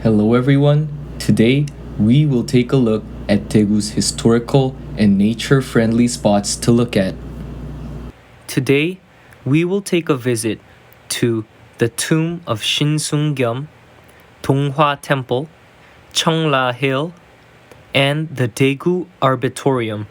Hello everyone. Today we will take a look at Daegu's historical and nature-friendly spots to look at. Today we will take a visit to the tomb of Shinsungyum, Donghwa Temple, Cheongla Hill, and the Daegu Arbitorium.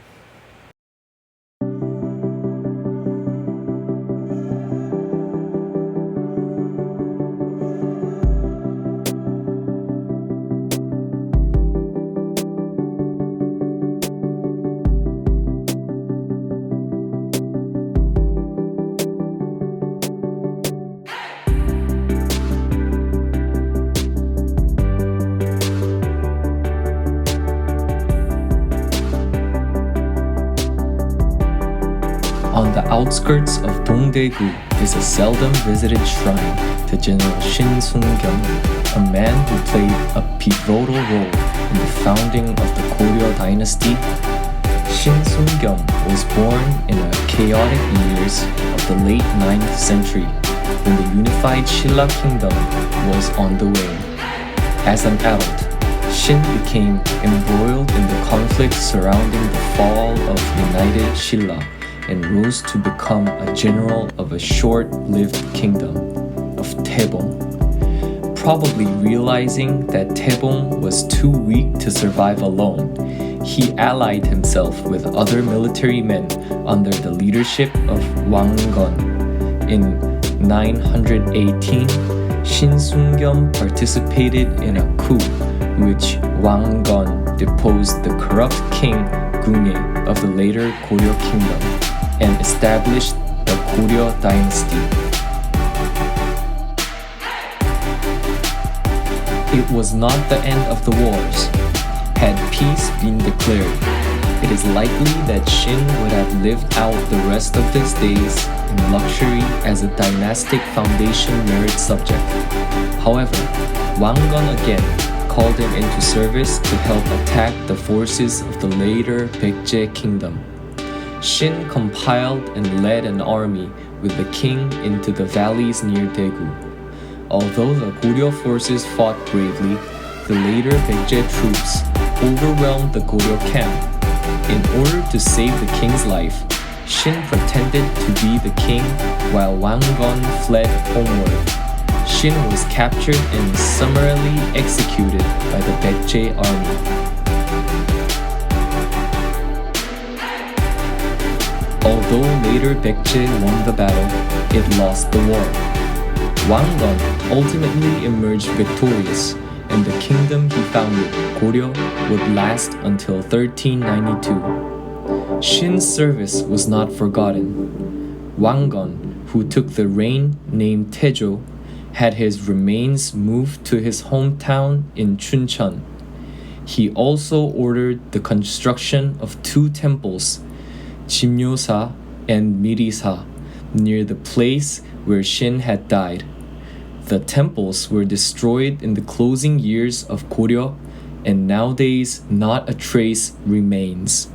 On the outskirts of Dongdaegu is a seldom visited shrine to General Shin Sung-gyum, a man who played a pivotal role in the founding of the Goryeo dynasty. Shin Sung-gyum was born in the chaotic years of the late 9th century when the unified Shilla kingdom was on the way. As an adult, Shin became embroiled in the conflict surrounding the fall of united Shilla and rose to become a general of a short-lived kingdom of Taebong. Probably realizing that Taebong was too weak to survive alone, he allied himself with other military men under the leadership of Wanggon. In 918, Shin Sung-gyum participated in a coup which Wanggon deposed the corrupt king Gungye of the later Goryeo kingdom and established the Goryeo dynasty. It was not the end of the wars. Had peace been declared, it is likely that Shin would have lived out the rest of his days in luxury as a dynastic foundation merit subject. However, Wanggon again called him into service to help attack the forces of the later Baekje kingdom. Shin compiled and led an army with the king into the valleys near Daegu. Although the Goryeo forces fought bravely, the later Baekje troops overwhelmed the Goryeo camp. In order to save the king's life, Shin pretended to be the king while Wanggon fled homeward. Shin was captured and summarily executed by the Baekje army. Although later Baekje won the battle, it lost the war. Wanggon ultimately emerged victorious, and the kingdom he founded, Goryeo, would last until 1392. Shin's service was not forgotten. Wanggon, who took the reign named Taejo, had his remains moved to his hometown in Chuncheon. He also ordered the construction of 2 temples, Jimyosa and Mirisa, near the place where Shin had died. The temples were destroyed in the closing years of Goryeo, and nowadays not a trace remains.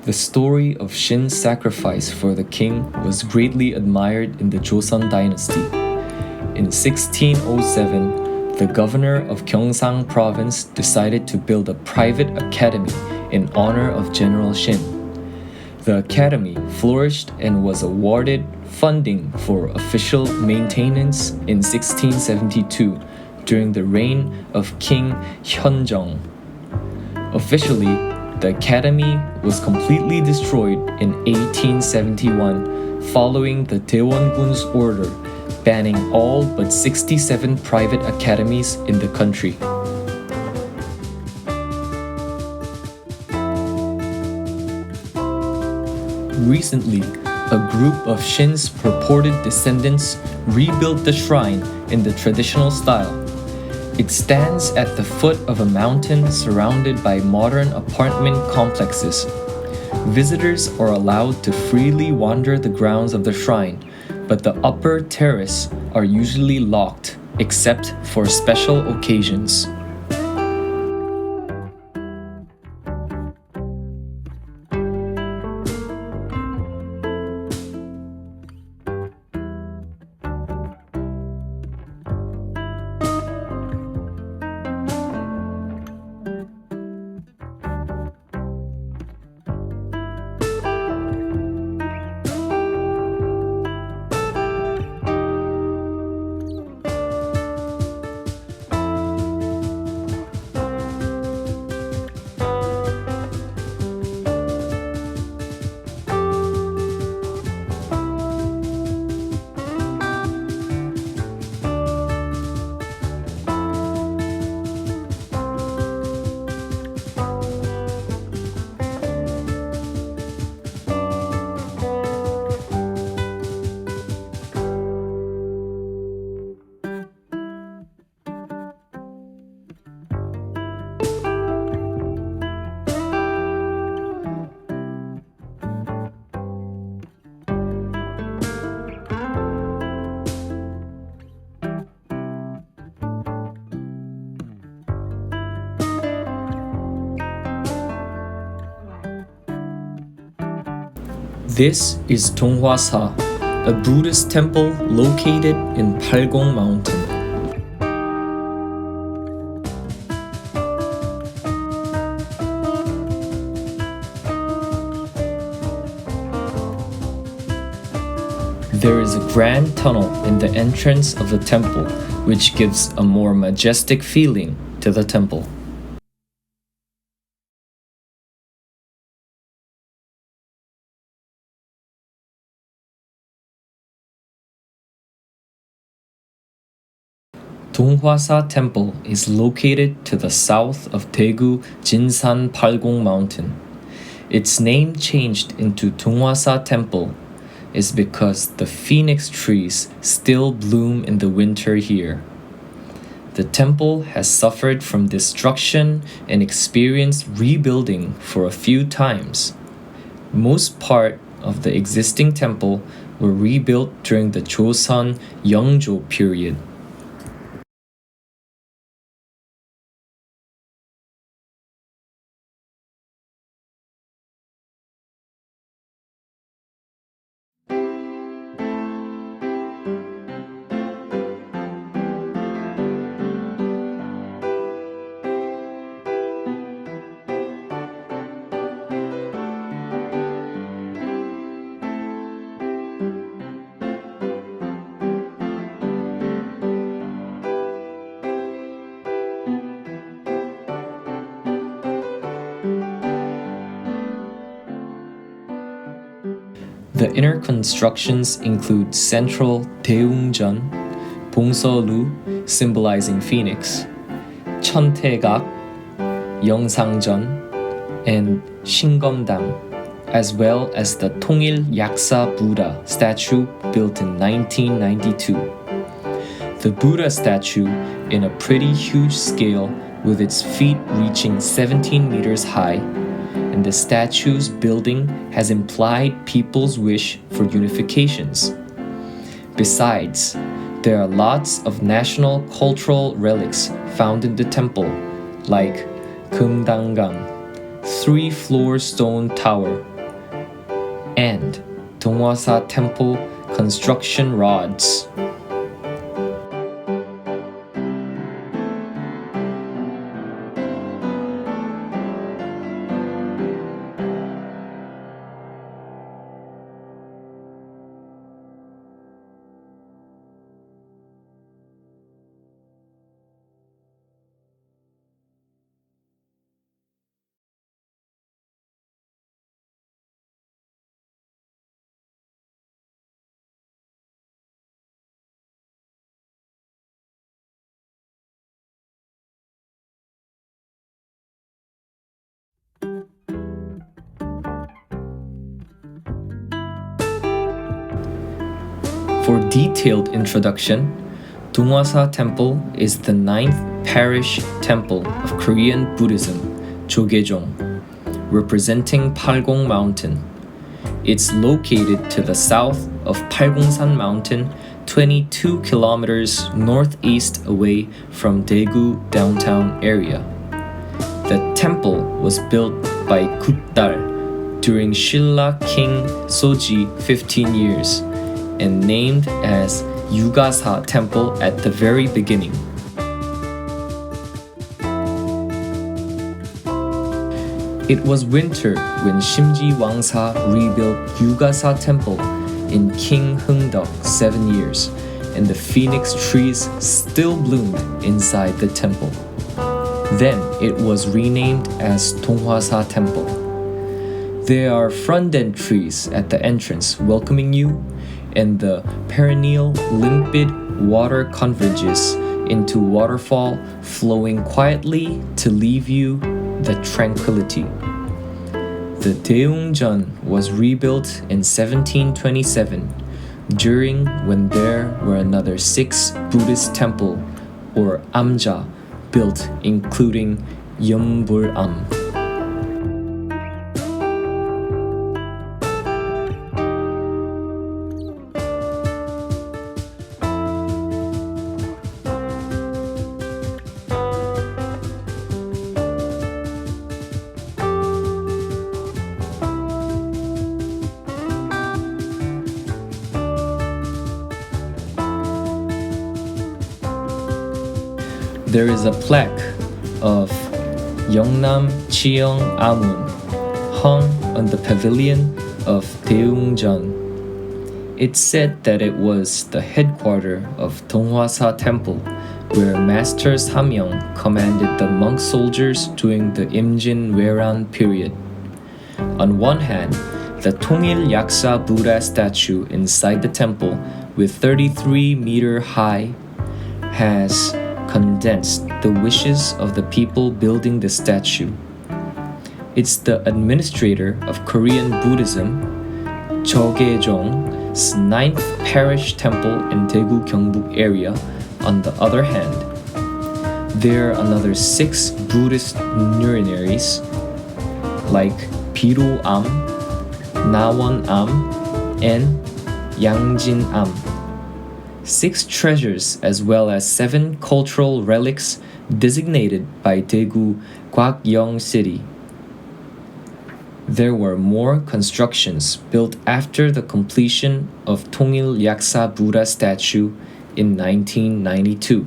The story of Shin's sacrifice for the king was greatly admired in the Joseon dynasty. In 1607, the governor of Gyeongsang province decided to build a private academy in honor of General Shin. The academy flourished and was awarded funding for official maintenance in 1672 during the reign of King Hyunjong. Officially, the academy was completely destroyed in 1871 following the Daewongun's order banning all but 67 private academies in the country. Recently, a group of Shin's purported descendants rebuilt the shrine in the traditional style. It stands at the foot of a mountain surrounded by modern apartment complexes. Visitors are allowed to freely wander the grounds of the shrine, but the upper terrace are usually locked except for special occasions. This is Donghwasa, a Buddhist temple located in Palgong Mountain. There is a grand tunnel in the entrance of the temple, which gives a more majestic feeling to the temple. Donghwasa Temple is located to the south of Daegu Jinsan Palgong Mountain. Its name changed into Donghwasa Temple is because the phoenix trees still bloom in the winter here. The temple has suffered from destruction and experienced rebuilding for a few times. Most part of the existing temple were rebuilt during the Joseon Yeongjo period. The inner constructions include central Daeungjeon, Bongseolu, symbolizing phoenix, Cheontaegak, Yeongsanjeon, and Shingeomdang, as well as the Tongil Yaksa Buddha statue built in 1992. The Buddha statue, in a pretty huge scale with its feet reaching 17 meters high, and the statue's building has implied people's wish for unifications. Besides, there are lots of national cultural relics found in the temple, like Geumdangang, three-floor stone tower, and Donghwasa Temple construction rods. For detailed introduction, Donghwasa Temple is the 9th parish temple of Korean Buddhism, Jogaejong, representing Palgong Mountain. It's located to the south of Palgongsan Mountain, 22 kilometers northeast away from Daegu downtown area. The temple was built by Gutdal during Shilla King Soji 15 years, and named as Yugasa Temple at the very beginning. It was winter when Shimji Wangsa rebuilt Yugasa Temple in King Heungdeok 7 years, and the phoenix trees still bloomed inside the temple. Then it was renamed as Donghwasa Temple. There are frondent trees at the entrance welcoming you, and the perennial limpid water converges into waterfall flowing quietly to leave you the tranquility. The Daeungjeon was rebuilt in 1727, during when there were another 6 Buddhist temple or amja built, including Yeonbul-am. There is a plaque of Yeongnam Cheong Amun hung on the pavilion of Daeungjeon. It's said that it was the headquarters of Donghwasa Temple, where Master Samyeong commanded the monk soldiers during the Imjin-Weran period. On one hand, the Tongil Yaksa Buddha statue inside the temple, with 33-meter high, has condensed the wishes of the people building the statue. It's the administrator of Korean Buddhism, Jeogejong's 9th parish temple in Daegu Gyeongbuk area. On the other hand, there are another 6 Buddhist luminaries like Biro Am, Nawon Am, and Yangjin Am. 6 treasures as well as 7 cultural relics designated by Daegu Gwakyong City. There were more constructions built after the completion of Tongil Yaksa Buddha statue in 1992.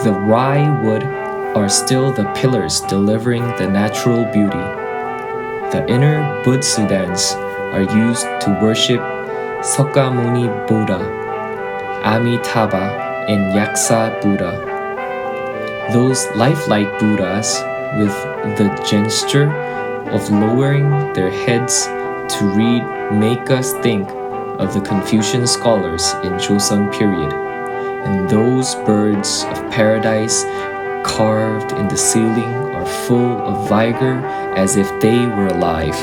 The rye wood are still the pillars delivering the natural beauty. The inner Budsudans are used to worship Sakyamuni Buddha, Amitabha, and Yaksa Buddha. Those lifelike Buddhas with the gesture of lowering their heads to read make us think of the Confucian scholars in Joseon period. And those birds of paradise carved in the ceiling are full of vigor as if they were alive.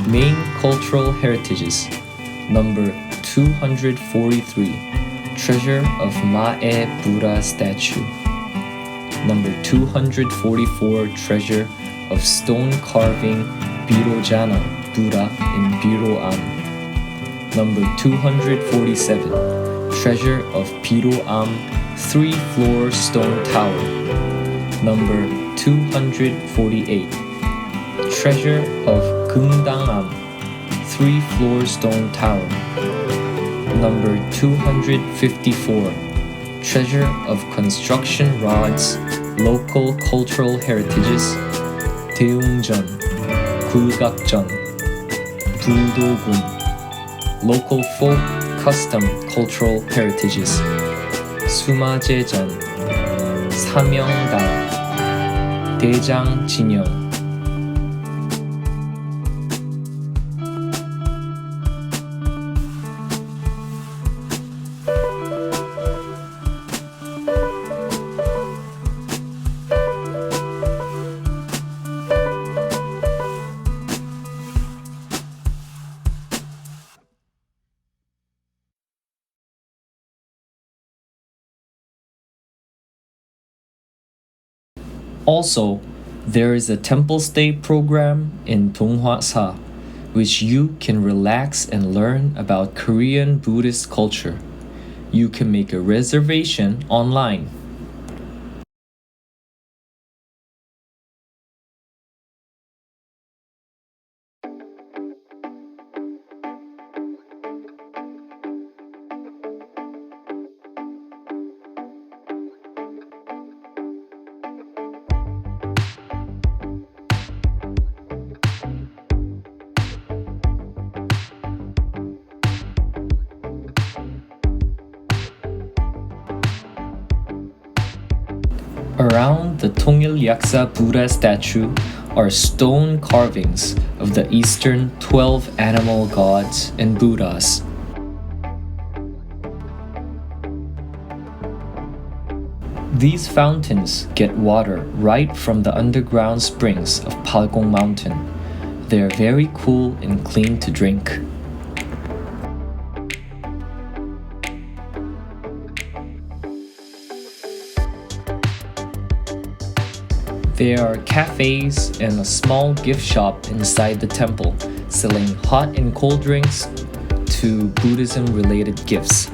Main cultural heritages. Number 243, Treasure of Mae Buddha statue. Number 244, Treasure of stone carving Birojana Buddha in Biro-am. Number 247, Treasure of Biro-am 3-floor stone tower. Number 248, Treasure of Gungdang-am 3-floor stone tower. Number 254, Treasure of construction rods, local cultural heritages, Daeungjeon, Gulgakjeon, Buldogun, local folk custom cultural heritages, Sumajejeon, Samyeongdang, Daejang-jinyeong. Also, there is a temple stay program in Donghwasa, which you can relax and learn about Korean Buddhist culture. You can make a reservation online. Around the Tongil Yaksa Buddha statue are stone carvings of the Eastern 12 animal gods and Buddhas. These fountains get water right from the underground springs of Palgong Mountain. They are very cool and clean to drink. There are cafes and a small gift shop inside the temple selling hot and cold drinks to Buddhism-related gifts.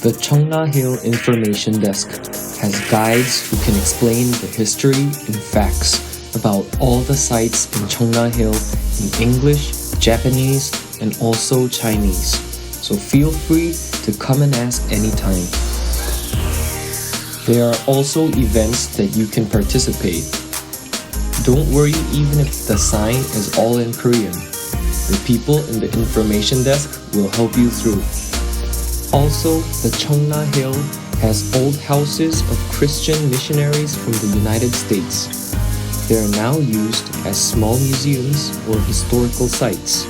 The Cheongna Hill Information Desk has guides who can explain the history and facts about all the sites in Cheongna Hill in English, Japanese, and also Chinese. So feel free to come and ask anytime. There are also events that you can participate. Don't worry even if the sign is all in Korean. The people in the information desk will help you through. Also, the Cheongna Hill has old houses of Christian missionaries from the United States. They are now used as small museums or historical sites.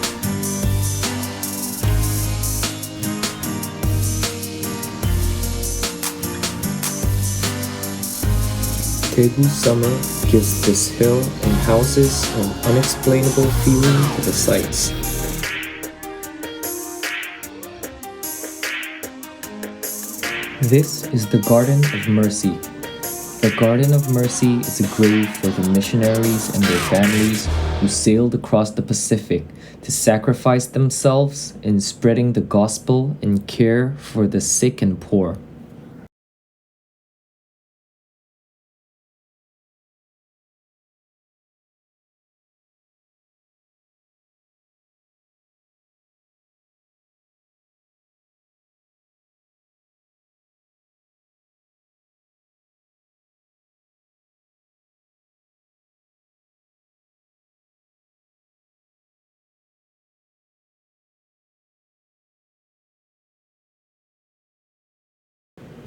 Daegu summer gives this hill and houses an unexplainable feeling to the sights. This is the Garden of Mercy. The Garden of Mercy is a grave for the missionaries and their families who sailed across the Pacific to sacrifice themselves in spreading the gospel and care for the sick and poor.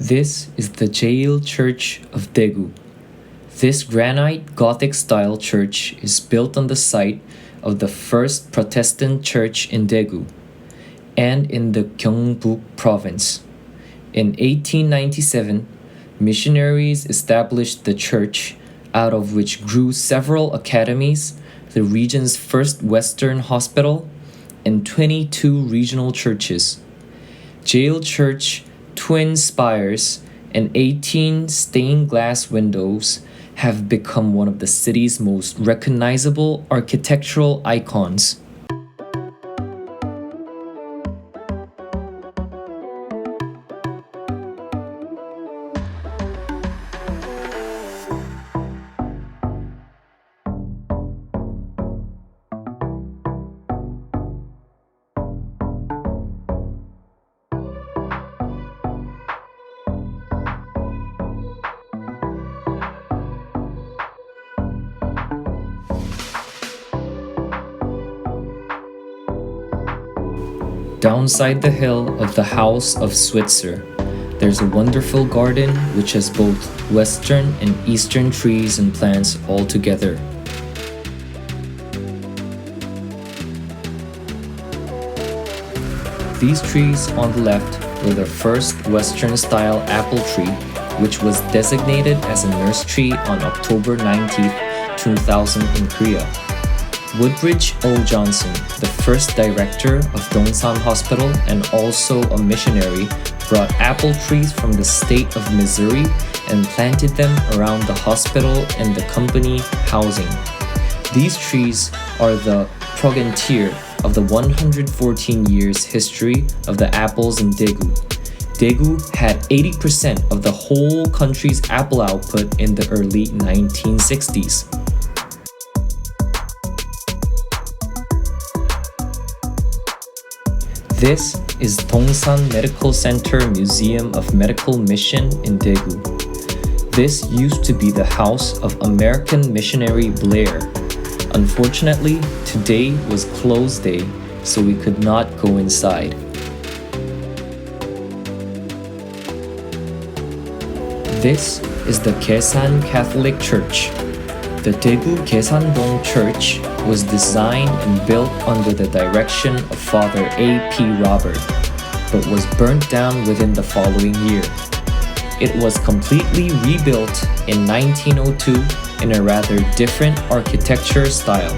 This is the Jail Church of Daegu. This granite Gothic style church is built on the site of the first Protestant church in Daegu and in the Gyeongbuk province. In 1897, missionaries established the church, out of which grew several academies, the region's first Western hospital, and 22 regional churches. Jail Church, twin spires, and 18 stained glass windows have become one of the city's most recognizable architectural icons. Downside the hill of the House of Switzer, there's a wonderful garden which has both western and eastern trees and plants all together. These trees on the left were the first Western-style apple tree, which was designated as a nurse tree on October 19, 2000 in Korea. Woodbridge O. Johnson, the first director of Dongsan Hospital and also a missionary, brought apple trees from the state of Missouri and planted them around the hospital and the company housing. These trees are the progenitor of the 114 years history of the apples in Daegu. Daegu had 80% of the whole country's apple output in the early 1960s. This is Dongsan Medical Center Museum of Medical Mission in Daegu. This used to be the house of American missionary Blair. Unfortunately, today was closed day, so we could not go inside. This is the Gaesan Catholic Church. The Daegu Gaesandong Church was designed and built under the direction of Father A.P. Robert, but was burnt down within the following year. It was completely rebuilt in 1902 in a rather different architecture style.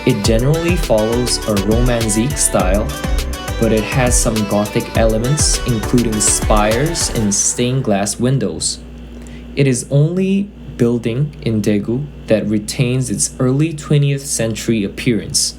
It generally follows a Romanzique style, but it has some Gothic elements including spires and stained glass windows. It is only building in Daegu that retains its early 20th century appearance.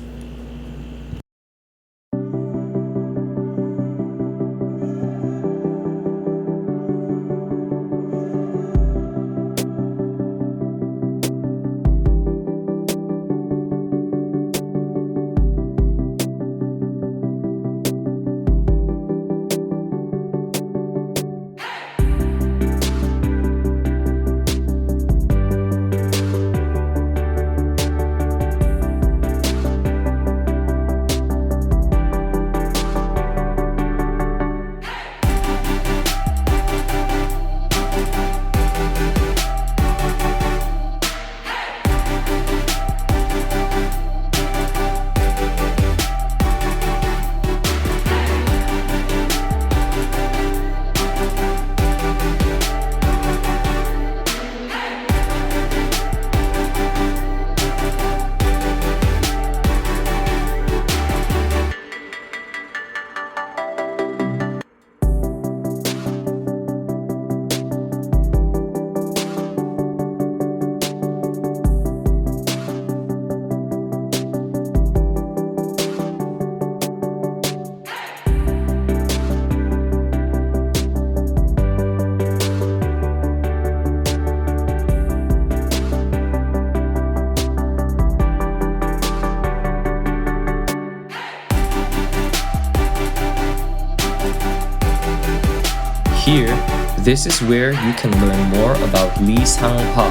Here, this is where you can learn more about Lee Sang-hwa,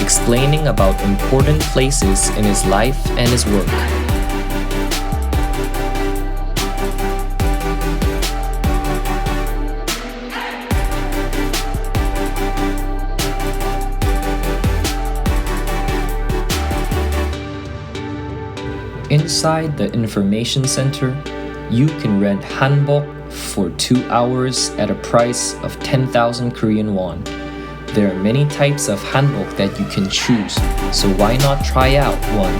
explaining about important places in his life and his work. Inside the information center, you can rent hanbok for 2 hours at a price of 10,000 Korean won. There are many types of hanbok that you can choose, so why not try out one?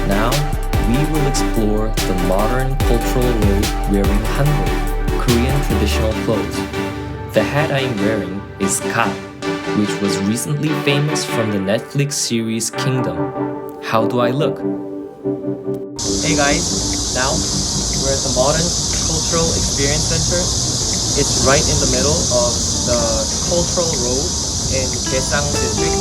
Now, we will explore the modern cultural role wearing hanbok, Korean traditional clothes. The hat I am wearing is gat, which was recently famous from the Netflix series Kingdom. How do I look? Hey guys, now we're at the Modern Cultural Experience Center. It's right in the middle of the Cultural Road in Gaesang District.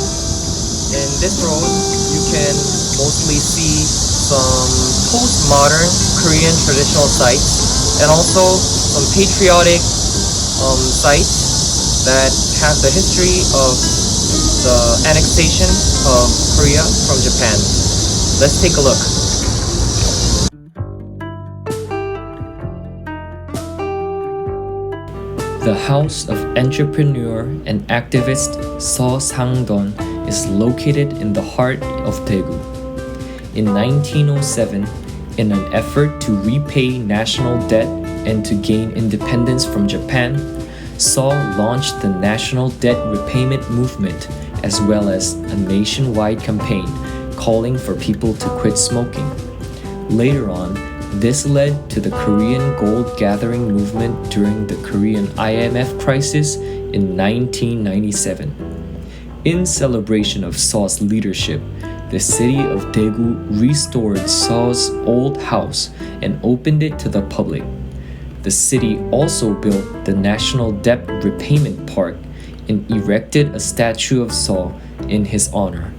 In this road, you can mostly see some postmodern Korean traditional sites and also some patriotic sites that have the history of the annexation of Korea from Japan. Let's take a look. The house of entrepreneur and activist Seo Sang-don is located in the heart of Daegu. In 1907, in an effort to repay national debt and to gain independence from Japan, Seo launched the National Debt Repayment Movement as well as a nationwide campaign calling for people to quit smoking. Later on, this led to the Korean gold gathering movement during the Korean IMF crisis in 1997. In celebration of Seo's leadership, the city of Daegu restored Seo's old house and opened it to the public. The city also built the National Debt Repayment Park and erected a statue of Seo in his honor.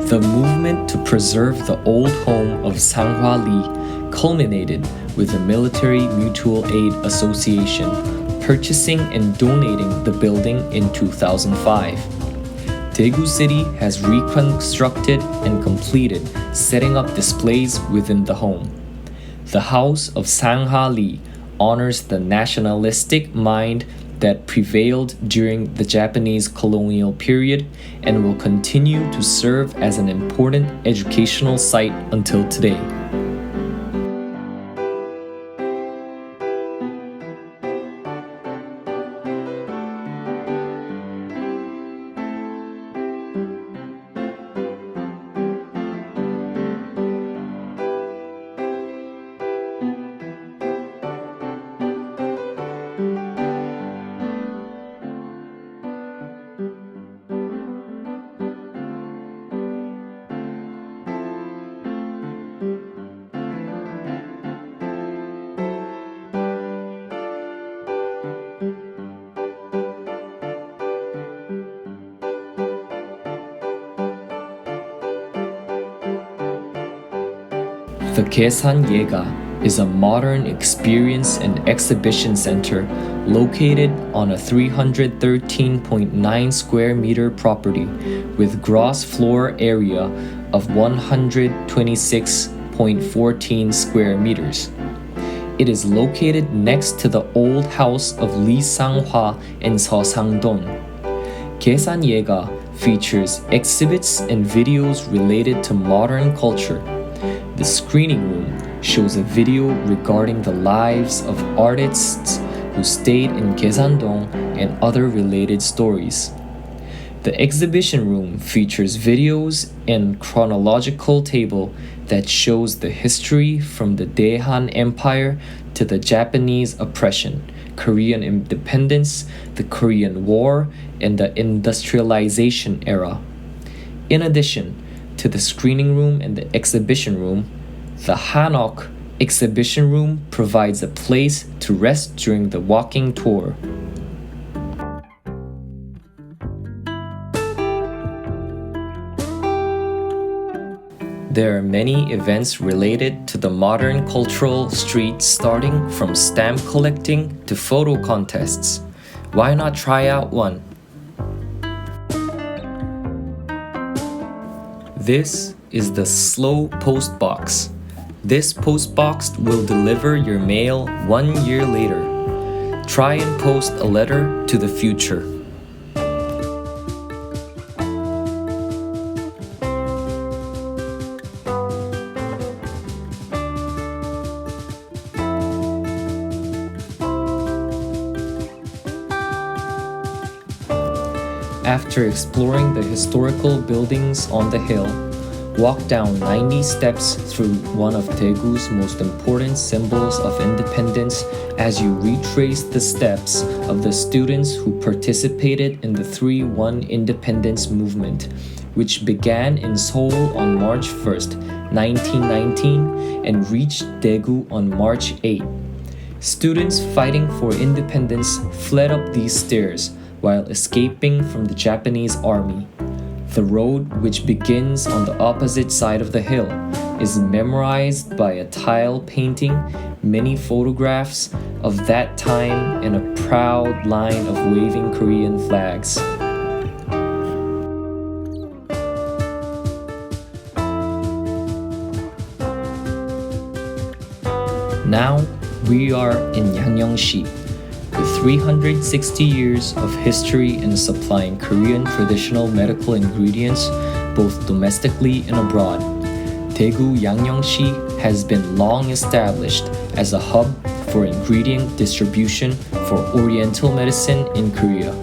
The movement to preserve the old home of Sang-hwa Lee culminated with the Military Mutual Aid Association purchasing and donating the building in 2005. Daegu City has reconstructed and completed setting up displays within the home. The House of Sang-hwa Lee honors the nationalistic mind that prevailed during the Japanese colonial period and will continue to serve as an important educational site until today. The Kesan is a modern experience and exhibition center located on a 313.9 square meter property with gross floor area of 126.14 square meters. It is located next to the old house of Lee Sang-hwa in Seosangdong. Kesan features exhibits and videos related to modern culture. The screening room shows a video regarding the lives of artists who stayed in Kesan-dong and other related stories. The exhibition room features videos and chronological table that shows the history from the Daehan Empire to the Japanese oppression, Korean independence, the Korean War, and the industrialization era. In addition to the screening room and the exhibition room, the Hanok exhibition room provides a place to rest during the walking tour. There are many events related to the modern cultural street, starting from stamp collecting to photo contests. Why not try out one? This is the slow post box. This post box will deliver your mail 1 year later. Try and post a letter to the future. After exploring the historical buildings on the hill, walk down 90 steps through one of Daegu's most important symbols of independence as you retrace the steps of the students who participated in the 3-1 independence movement, which began in Seoul on March 1st, 1919 and reached Daegu on March 8. Students fighting for independence fled up these stairs while escaping from the Japanese army. The road, which begins on the opposite side of the hill, is memorized by a tile painting, many photographs of that time, and a proud line of waving Korean flags. Now we are in Yangnyeong시, with 360 years of history in supplying Korean traditional medical ingredients both domestically and abroad. Daegu Yangnyeong시 has been long established as a hub for ingredient distribution for Oriental medicine in Korea.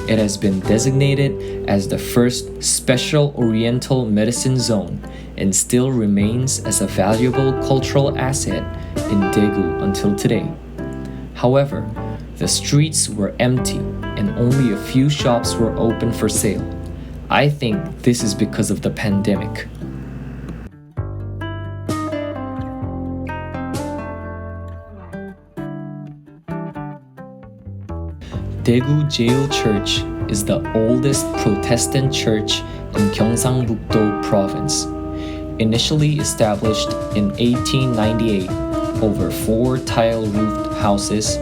It has been designated as the first special Oriental medicine zone and still remains as a valuable cultural asset in Daegu until today. However, the streets were empty and only a few shops were open for sale. I think this is because of the pandemic. Daegu Jeil Church is the oldest Protestant church in Gyeongsangbuk-do Province. Initially established in 1898, over 4 tile-roofed houses,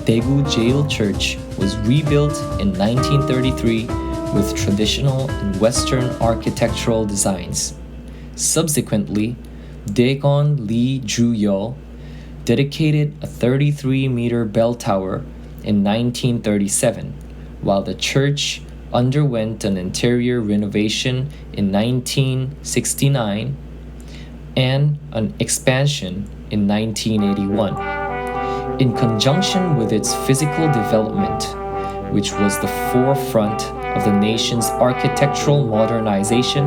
Daegu Jeil Church was rebuilt in 1933 with traditional and Western architectural designs. Subsequently, Daegon Lee Ju-yeol dedicated a 33-meter bell tower in 1937, while the church underwent an interior renovation in 1969 and an expansion in 1981. In conjunction with its physical development, which was the forefront of the nation's architectural modernization,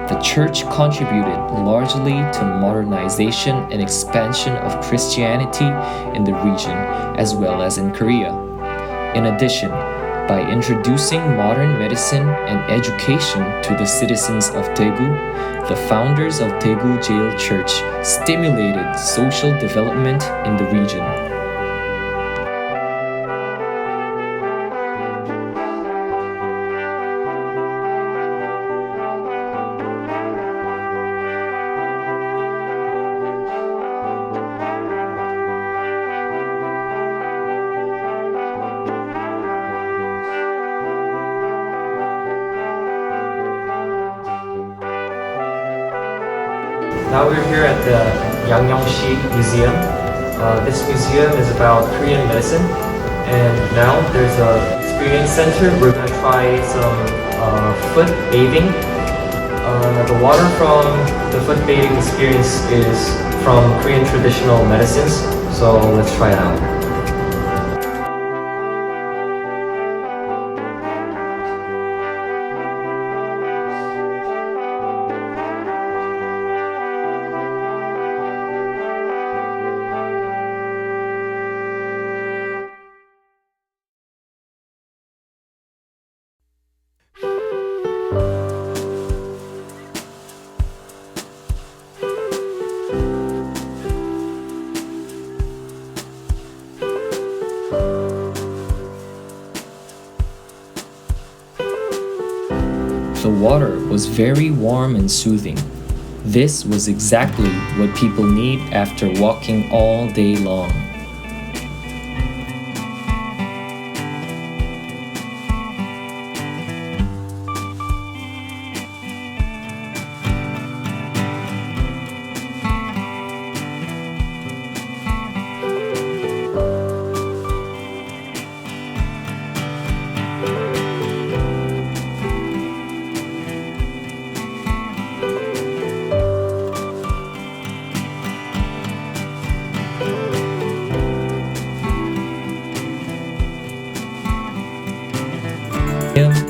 the church contributed largely to modernization and expansion of Christianity in the region as well as in Korea. In addition, by introducing modern medicine and education to the citizens of Daegu, the founders of Daegu Jeil Church stimulated social development in the region. Now we're here at the Yangnyeongshi Museum. This museum is about Korean medicine, and now there's a experience center. We're gonna try some foot bathing. The water from the foot bathing experience is from Korean traditional medicines, so let's try it out. The water was very warm and soothing. This was exactly what people need after walking all day long.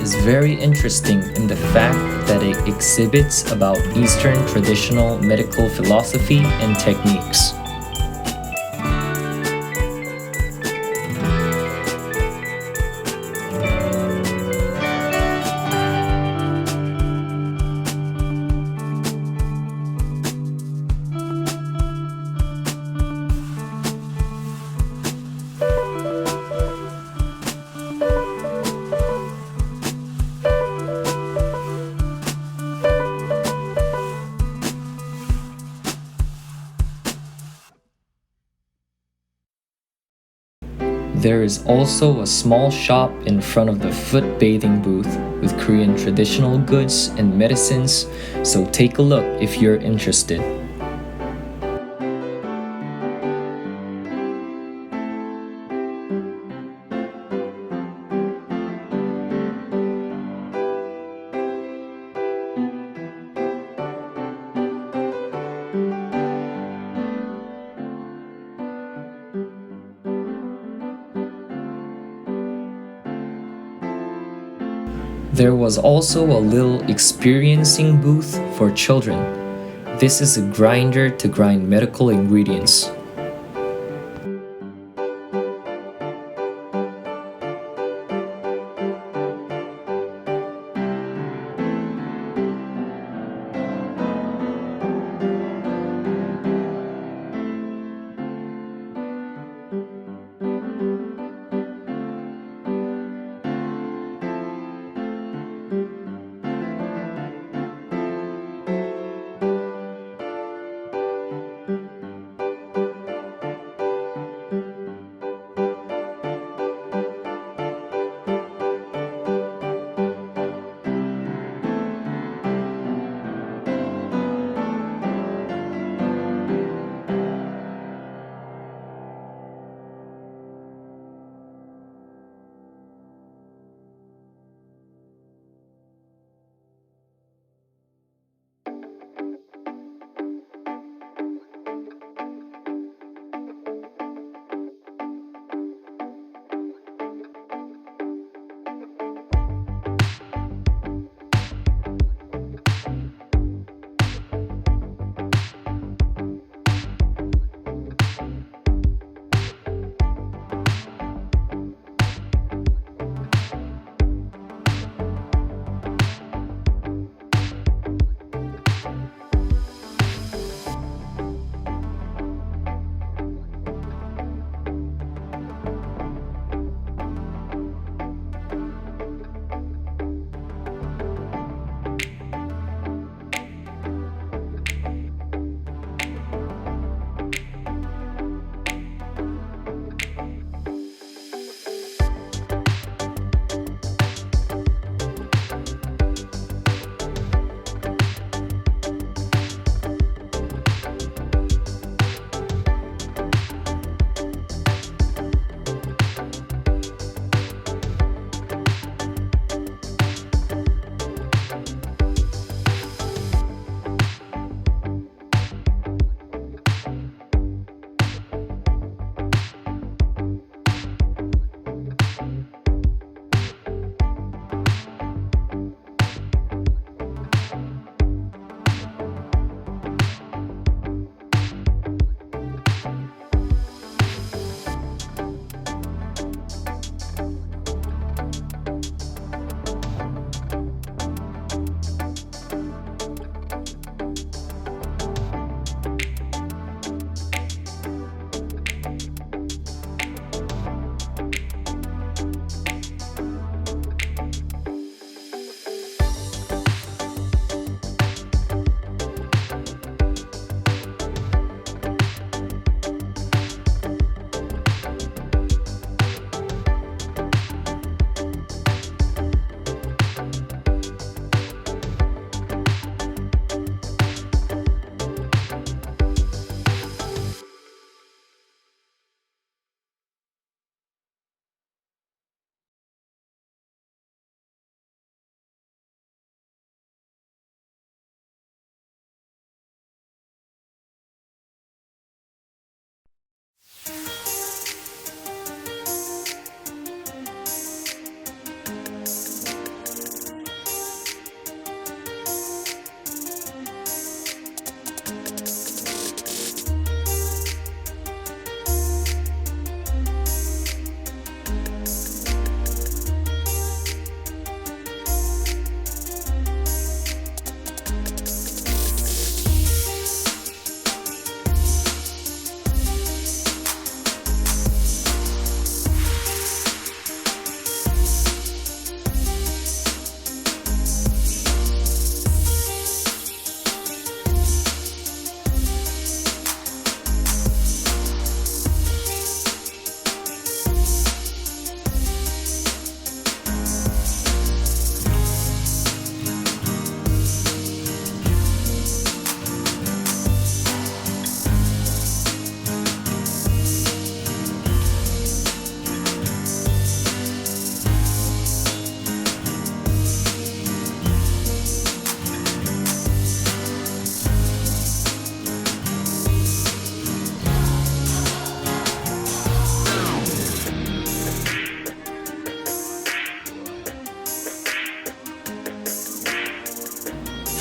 Is very interesting in the fact that it exhibits about Eastern traditional medical philosophy and techniques. There is also a small shop in front of the foot bathing booth with Korean traditional goods and medicines, so take a look if you're interested. There was also a little experiencing booth for children. This is a grinder to grind medical ingredients.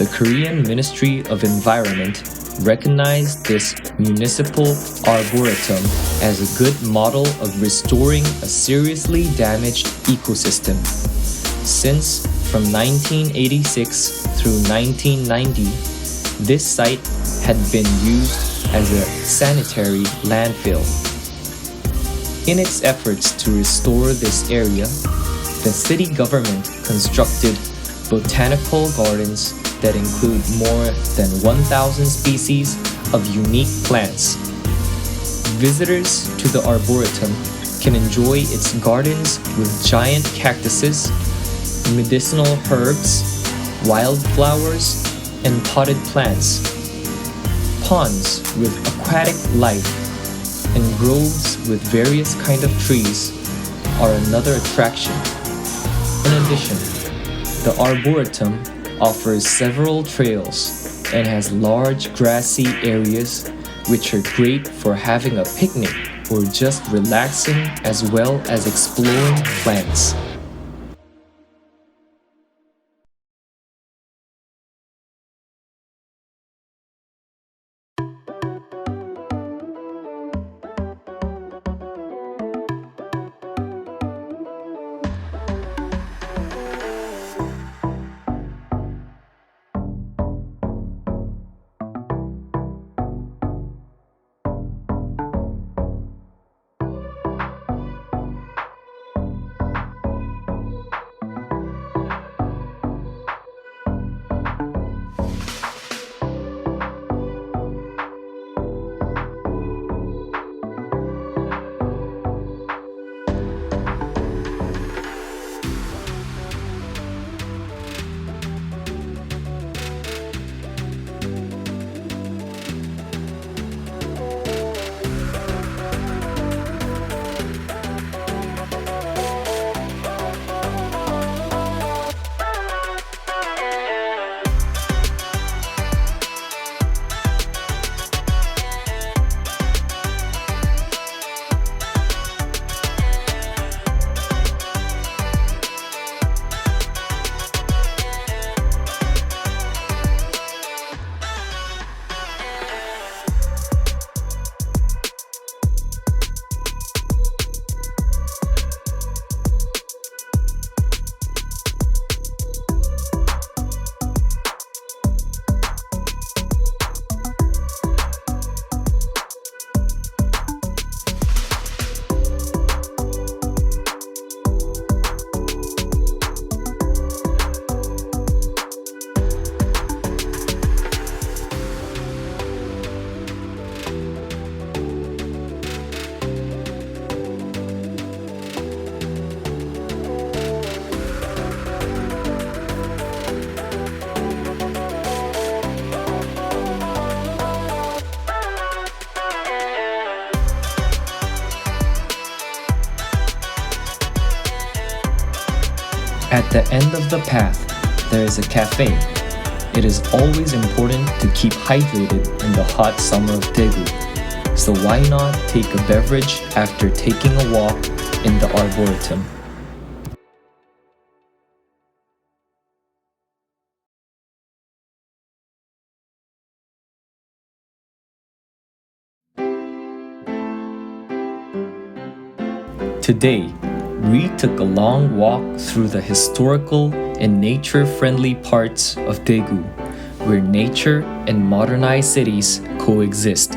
The Korean Ministry of Environment recognized this municipal arboretum as a good model of restoring a seriously damaged ecosystem. Since from 1986 through 1990, this site had been used as a sanitary landfill. In its efforts to restore this area, the city government constructed botanical gardens that include more than 1,000 species of unique plants. Visitors to the Arboretum can enjoy its gardens with giant cactuses, medicinal herbs, wildflowers, and potted plants, ponds with aquatic life, and groves with various kinds of trees are another attraction. In addition, the Arboretum offers several trails and has large grassy areas which are great for having a picnic or just relaxing as well as exploring plants. At the end of the path, there is a cafe. It is always important to keep hydrated in the hot summer of Daegu, so why not take a beverage after taking a walk in the Arboretum? Today, we took a long walk through the historical and nature-friendly parts of Daegu, where nature and modernized cities coexist.